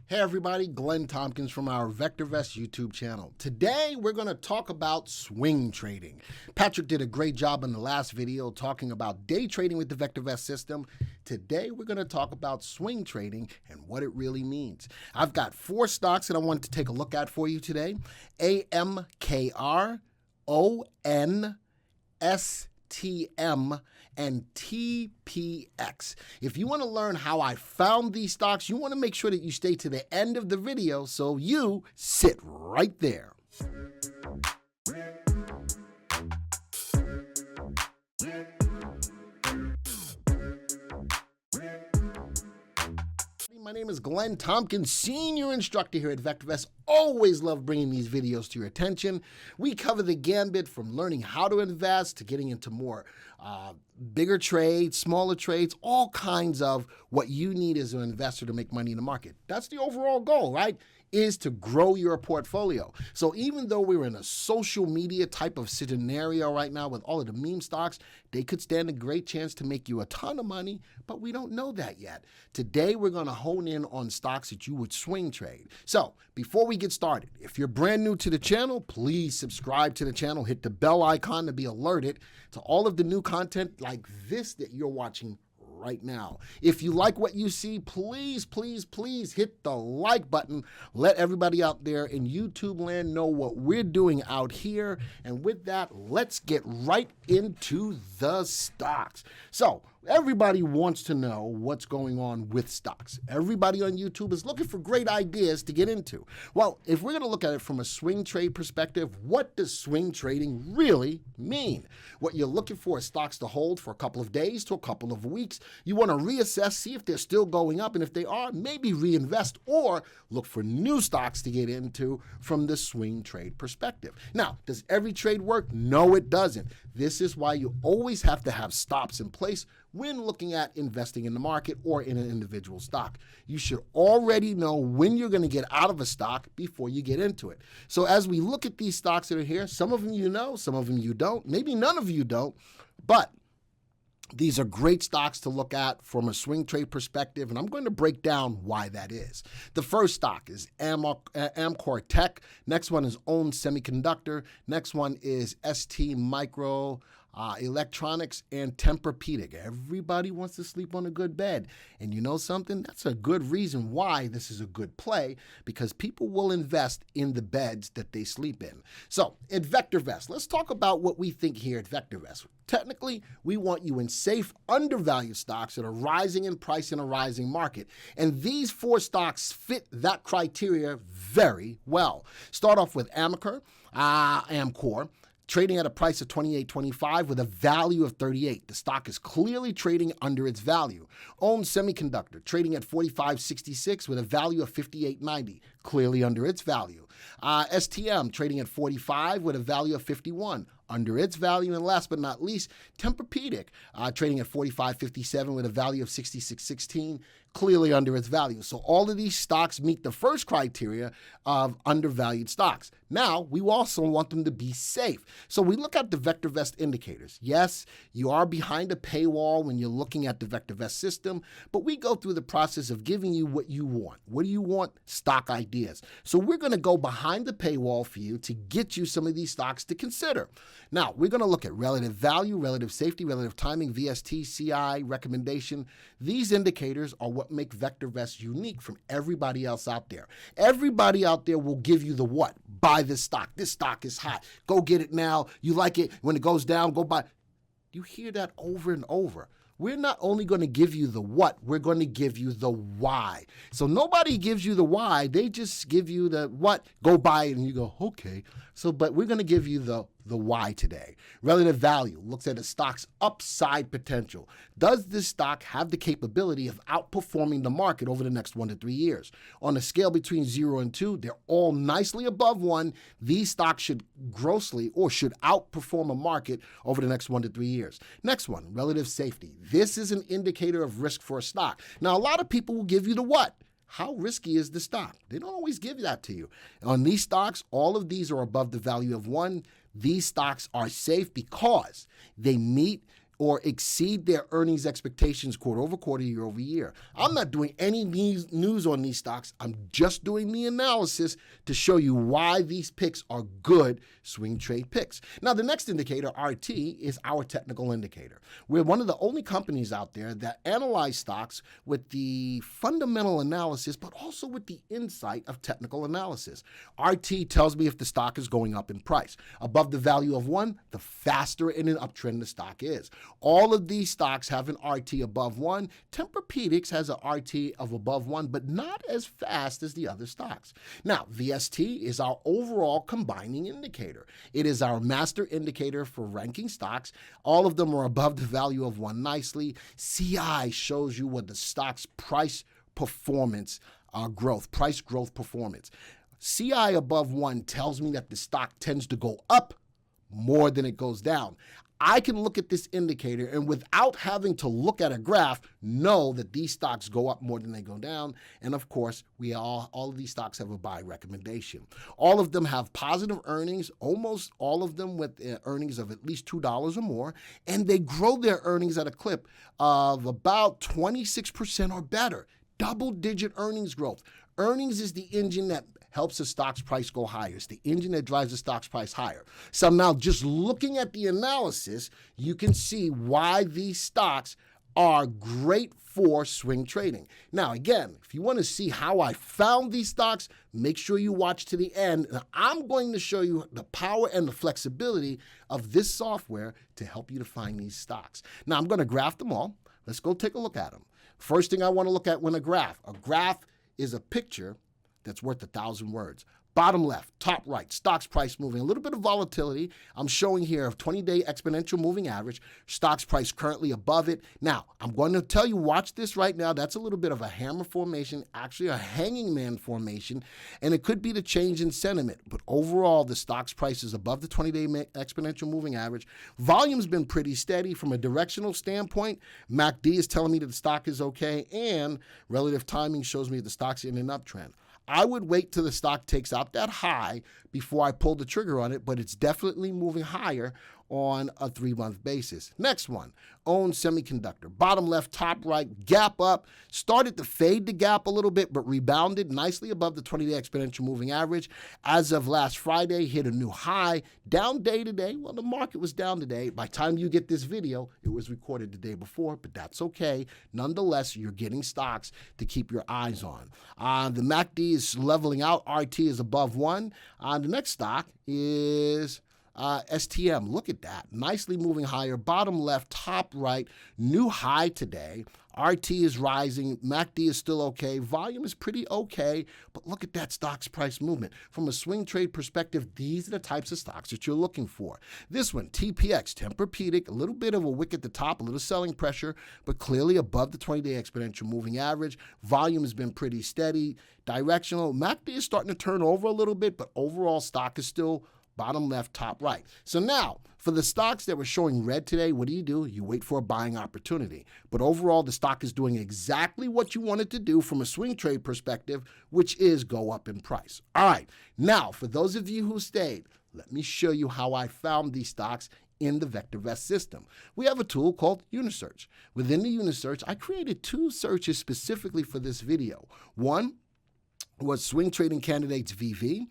Hey everybody, Glenn Tompkins from our VectorVest YouTube channel. Today we're going to talk about swing trading. Patrick did a great job in the last video talking about day trading with the VectorVest system. Today we're going to talk about swing trading and what it really means. I've got 4 stocks that I wanted to take a look at for you today. AMKR, ONSTM, and TPX. If you want to learn how I found these stocks, you want to make sure that you stay to the end of the video, so you sit right there. My name is Glenn Tompkins, Senior Instructor here at VectorVest. Always love bringing these videos to your attention. We cover the gambit from learning how to invest to getting into more bigger trades, smaller trades, all kinds of what you need as an investor to make money in the market. That's the overall goal, right? Is to grow your portfolio. So even though we're in a social media type of scenario right now with all of the meme stocks, they could stand a great chance to make you a ton of money, but we don't know that yet. Today, we're going to hone in on stocks that you would swing trade. So before we get started, if you're brand new to the channel, please subscribe to the channel, hit the bell icon to be alerted to all of the new content like this that you're watching right now. If you like what you see, please hit the like button. Let everybody out there in YouTube land know what we're doing out here. And with that, let's get right into the stocks. So everybody wants to know what's going on with stocks. Everybody on YouTube is looking for great ideas to get into. Well, if we're going to look at it from a swing trade perspective, what does swing trading really mean? What you're looking for is stocks to hold for a couple of days to a couple of weeks. You want to reassess, see if they're still going up, and if they are, maybe reinvest or look for new stocks to get into from the swing trade perspective. Now, does every trade work? No, it doesn't. This is why you always have to have stops in place when looking at investing in the market or in an individual stock. You should already know when you're going to get out of a stock before you get into it. So as we look at these stocks that are here, some of them you know, some of them you don't, maybe none of you don't, but these are great stocks to look at from a swing trade perspective, and I'm going to break down why that is. The first stock is Amcor Tech. Next one is ON Semiconductor. Next one is ST Micro Electronics and Tempur-Pedic. Everybody wants to sleep on a good bed. And you know something? That's a good reason why this is a good play, because people will invest in the beds that they sleep in. So at VectorVest, let's talk about what we think here at VectorVest. Technically, we want you in safe, undervalued stocks that are rising in price in a rising market. And these 4 stocks fit that criteria very well. Start off with Amcor, trading at a price of $28.25 with a value of $38. The stock is clearly trading under its value. ON Semiconductor, trading at $45.66 with a value of $58.90, clearly under its value. STM, trading at $45 with a value of $51, under its value. And last but not least, Tempur-Pedic, trading at $45.57 with a value of $66.16, clearly under its value. So all of these stocks meet the first criteria of undervalued stocks. Now, we also want them to be safe. So we look at the VectorVest indicators. Yes, you are behind a paywall when you're looking at the VectorVest system, but we go through the process of giving you what you want. What do you want? Stock ideas. So we're going to go behind the paywall for you to get you some of these stocks to consider. Now, we're going to look at relative value, relative safety, relative timing, VST, CI, recommendation. These indicators are what make VectorVest unique from everybody else out there. Everybody out there will give you the what? Buy this stock. This stock is hot. Go get it now. You like it. When it goes down, go buy. You hear that over and over. We're not only going to give you the what, we're going to give you the why. So nobody gives you the why. They just give you the what, go buy it, and you go, okay. So, but we're going to give you the why today. Relative value looks at a stock's upside potential. Does this stock have the capability of outperforming the market over the next 1 to 3 years? On a scale between 0 and 2, they're all nicely above 1. These stocks should should outperform a market over the next 1 to 3 years. Next one, relative safety. This is an indicator of risk for a stock. Now, a lot of people will give you the what? How risky is the stock? They don't always give that to you. On these stocks, all of these are above the value of 1. These stocks are safe because they meet or exceed their earnings expectations quarter over quarter, year over year. I'm not doing any news on these stocks. I'm just doing the analysis to show you why these picks are good swing trade picks. Now, the next indicator, RT, is our technical indicator. We're one of the only companies out there that analyze stocks with the fundamental analysis, but also with the insight of technical analysis. RT tells me if the stock is going up in price. Above the value of 1, the faster in an uptrend the stock is. All of these stocks have an RT above 1. Tempur-Pedic has an RT of above 1, but not as fast as the other stocks. Now, VST is our overall combining indicator. It is our master indicator for ranking stocks. All of them are above the value of 1 nicely. CI shows you what the stock's price performance price growth performance. CI above 1 tells me that the stock tends to go up more than it goes down. I can look at this indicator and without having to look at a graph, know that these stocks go up more than they go down. And of course, all of these stocks have a buy recommendation. All of them have positive earnings, almost all of them with earnings of at least $2 or more. And they grow their earnings at a clip of about 26% or better. Double-digit earnings growth. Earnings is the engine that helps the stock's price go higher. It's the engine that drives the stock's price higher. So now just looking at the analysis, you can see why these stocks are great for swing trading. Now, again, if you want to see how I found these stocks, make sure you watch to the end. And I'm going to show you the power and the flexibility of this software to help you to find these stocks. Now, I'm going to graph them all. Let's go take a look at them. First thing I want to look at when a graph is a picture that's worth 1,000 words. Bottom left, top right, stocks price moving. A little bit of volatility. I'm showing here a 20-day exponential moving average. Stocks price currently above it. Now, I'm going to tell you, watch this right now. That's a little bit of a hammer formation, actually a hanging man formation, and it could be the change in sentiment. But overall, the stock's price is above the 20-day exponential moving average. Volume's been pretty steady from a directional standpoint. MACD is telling me that the stock is okay, and relative timing shows me the stock's in an uptrend. I would wait till the stock takes out that high before I pull the trigger on it, but it's definitely moving higher on a 3-month basis. Next one, OWN Semiconductor. Bottom left, top right, gap up. Started to fade the gap a little bit, but rebounded nicely above the 20-day exponential moving average. As of last Friday, hit a new high. Down day today. Well, the market was down today. By the time you get this video, it was recorded the day before, but that's okay. Nonetheless, you're getting stocks to keep your eyes on. The MACD is leveling out. RT is above 1. The next stock is STM. Look at that. Nicely moving higher. Bottom left, top right, new high today. RT is rising. MACD is still okay. Volume is pretty okay, but look at that stock's price movement. From a swing trade perspective, these are the types of stocks that you're looking for. This one, TPX, Tempur-Pedic, a little bit of a wick at the top, a little selling pressure, but clearly above the 20-day exponential moving average. Volume has been pretty steady. Directional. MACD is starting to turn over a little bit, but overall stock is still bottom left, top right. So now, for the stocks that were showing red today, what do? You wait for a buying opportunity. But overall, the stock is doing exactly what you want it to do from a swing trade perspective, which is go up in price. All right, now, for those of you who stayed, let me show you how I found these stocks in the VectorVest system. We have a tool called Unisearch. Within the Unisearch, I created 2 searches specifically for this video. One was Swing Trading Candidates VV.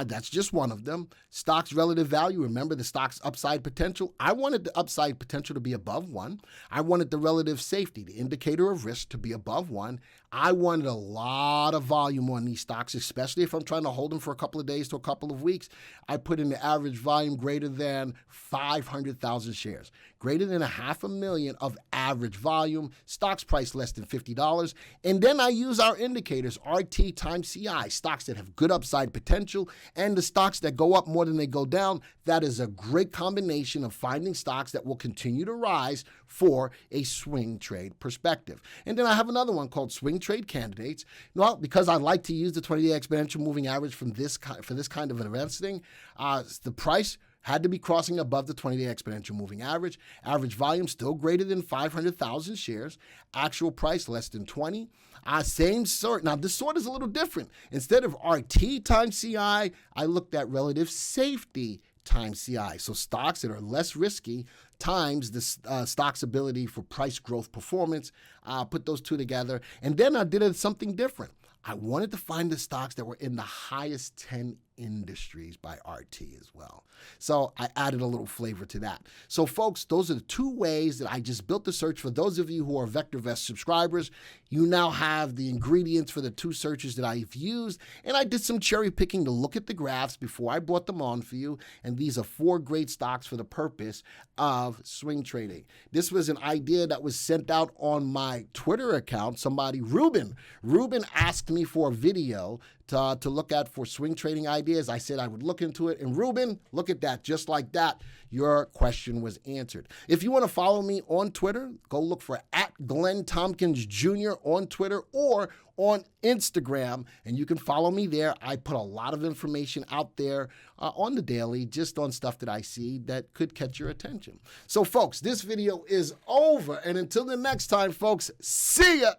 That's just one of them. Stocks relative value. Remember the stock's upside potential. I wanted the upside potential to be above 1. I wanted the relative safety, the indicator of risk, to be above 1. I wanted a lot of volume on these stocks, especially if I'm trying to hold them for a couple of days to a couple of weeks. I put in the average volume greater than 500,000 shares, greater than 500,000 of average volume, stocks price less than $50. And then I use our indicators, RT times CI, stocks that have good upside potential, and the stocks that go up more than they go down. That is a great combination of finding stocks that will continue to rise for a swing trade perspective. And then I have another one called Swing Trade Candidates. Well, because I like to use the 20-day exponential moving average for this kind of investing, the price had to be crossing above the 20-day exponential moving average. Average volume still greater than 500,000 shares. Actual price less than 20. Same sort. Now, this sort is a little different. Instead of RT times CI, I looked at relative safety times CI. So stocks that are less risky times the stock's ability for price growth performance. Put those two together. And then I did something different. I wanted to find the stocks that were in the highest 10 industries by RT as well. So I added a little flavor to that. So folks, those are the two ways that I just built the search. For those of you who are VectorVest subscribers, you now have the ingredients for the two searches that I've used. And I did some cherry picking to look at the graphs before I brought them on for you. And these are 4 great stocks for the purpose of swing trading. This was an idea that was sent out on my Twitter account. Somebody, Ruben asked me for a video to look at for swing trading ideas. I said I would look into it. And Ruben, look at that. Just like that, your question was answered. If you want to follow me on Twitter, go look for @GlennTompkins Jr. on Twitter or on Instagram, and you can follow me there. I put a lot of information out there on the daily, just on stuff that I see that could catch your attention. So folks, this video is over. And until the next time, folks, see ya.